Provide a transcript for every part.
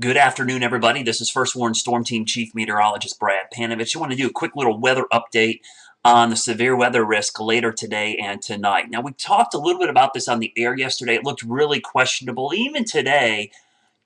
Good afternoon, everybody. This is First Warn Storm Team Chief Meteorologist Brad Panovich. I want to do a quick little weather update on the severe weather risk later today and tonight. Now, we talked a little bit about this on the air yesterday. It looked really questionable. Even today,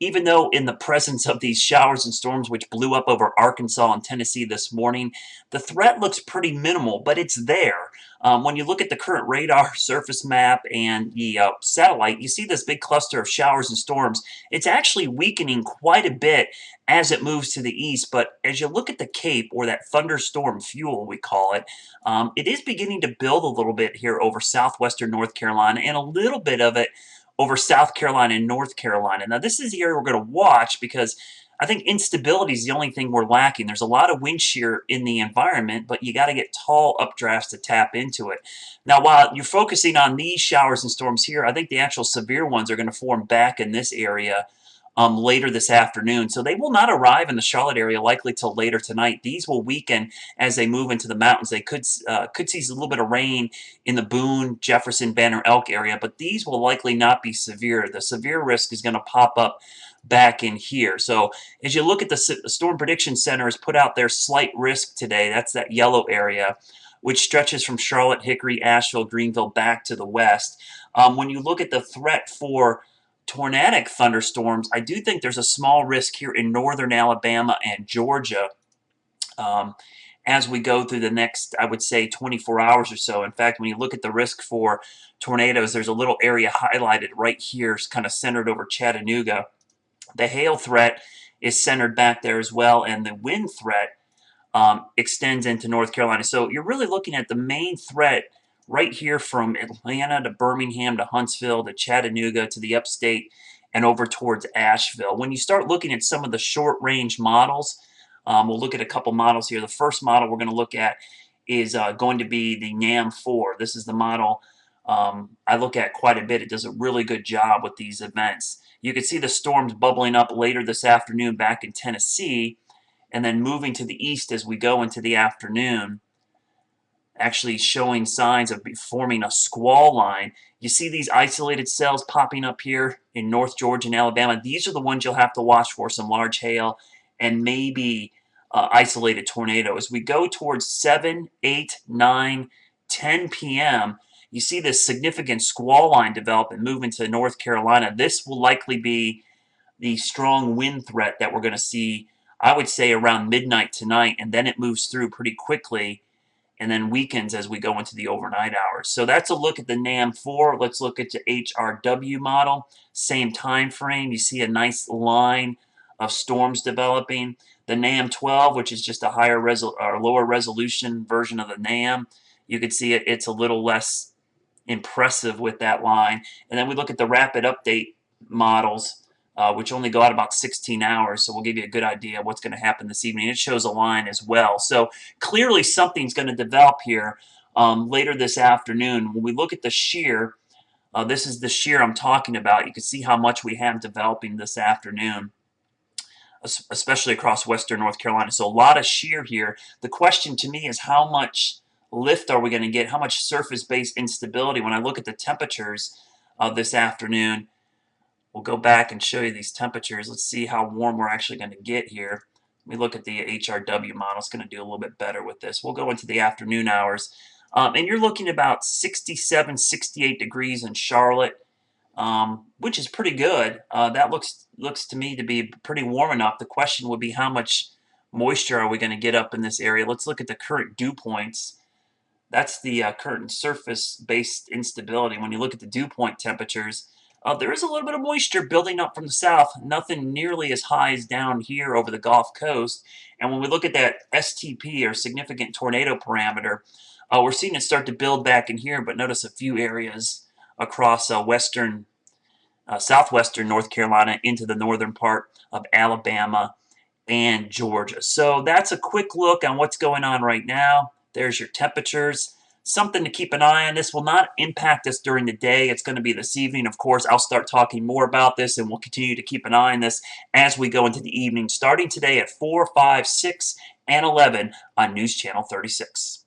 even though in the presence of these showers and storms which blew up over Arkansas and Tennessee this morning, the threat looks pretty minimal, but it's there. When you look at the current radar, surface map, and the satellite, you see this big cluster of showers and storms. It's actually weakening quite a bit as it moves to the east, but as you look at the Cape, or that thunderstorm fuel, we call it, it is beginning to build a little bit here over southwestern North Carolina, and a little bit of it over South Carolina and North Carolina. Now, this is the area we're going to watch because I think instability is the only thing we're lacking. There's a lot of wind shear in the environment, but you got to get tall updrafts to tap into it. Now, while you're focusing on these showers and storms here, I think the actual severe ones are going to form back in this area later this afternoon. So they will not arrive in the Charlotte area likely till later tonight. These will weaken as they move into the mountains. They could see a little bit of rain in the Boone, Jefferson, Banner Elk area, but these will likely not be severe. The severe risk is going to pop up back in here. So as you look at the Storm Prediction Center has put out their slight risk today. That's that yellow area, which stretches from Charlotte, Hickory, Asheville, Greenville back to the west. When you look at the threat for tornadic thunderstorms, I do think there's a small risk here in northern Alabama and Georgia um, as we go through the next, I would say, 24 hours or so. In fact, when you look at the risk for tornadoes, there's a little area highlighted right here, kind of centered over Chattanooga. The hail threat is centered back there as well, and the wind threat extends into North Carolina. So you're really looking at the main threat right here from Atlanta to Birmingham to Huntsville to Chattanooga to the upstate and over towards Asheville. When you start looking at some of the short range models, we'll look at a couple models here. The first model we're going to look at is going to be the NAM4. This is the model I look at quite a bit. It does a really good job with these events. You can see the storms bubbling up later this afternoon back in Tennessee, and then moving to the east as we go into the afternoon, actually showing signs of forming a squall line. You see these isolated cells popping up here in North Georgia and Alabama. These are the ones you'll have to watch for, some large hail and maybe isolated tornado. As we go towards 7, 8, 9, 10 p.m., you see this significant squall line develop and move into North Carolina. This will likely be the strong wind threat that we're going to see, I would say, around midnight tonight, and then it moves through pretty quickly and then weakens as we go into the overnight hours. So that's a look at the NAM4. Let's look at the HRW model. Same time frame. You see a nice line of storms developing. The NAM12, which is just a lower resolution version of the NAM, you can see it's a little less impressive with that line. And then we look at the rapid update models, which only go out about 16 hours. So we'll give you a good idea of what's going to happen this evening. It shows a line as well. So clearly something's going to develop here later this afternoon. When we look at the shear, this is the shear I'm talking about. You can see how much we have developing this afternoon, especially across western North Carolina. So a lot of shear here. The question to me is how much lift are we going to get? How much surface-based instability? When I look at the temperatures this afternoon, we'll go back and show you these temperatures. Let's see how warm we're actually going to get here. Let me look at the HRW model. It's going to do a little bit better with this. We'll go into the afternoon hours. And you're looking about 67, 68 degrees in Charlotte, which is pretty good. That looks to me to be pretty warm enough. The question would be how much moisture are we going to get up in this area? Let's look at the current dew points. That's the current surface-based instability. When you look at the dew point temperatures, there is a little bit of moisture building up from the south, nothing nearly as high as down here over the Gulf Coast. And when we look at that STP, or significant tornado parameter, we're seeing it start to build back in here, but notice a few areas across southwestern North Carolina into the northern part of Alabama and Georgia. So that's a quick look on what's going on right now. There's your temperatures. Something to keep an eye on. This will not impact us during the day. It's going to be this evening. Of course, I'll start talking more about this, and we'll continue to keep an eye on this as we go into the evening, starting today at 4, 5, 6, and 11 on News Channel 36.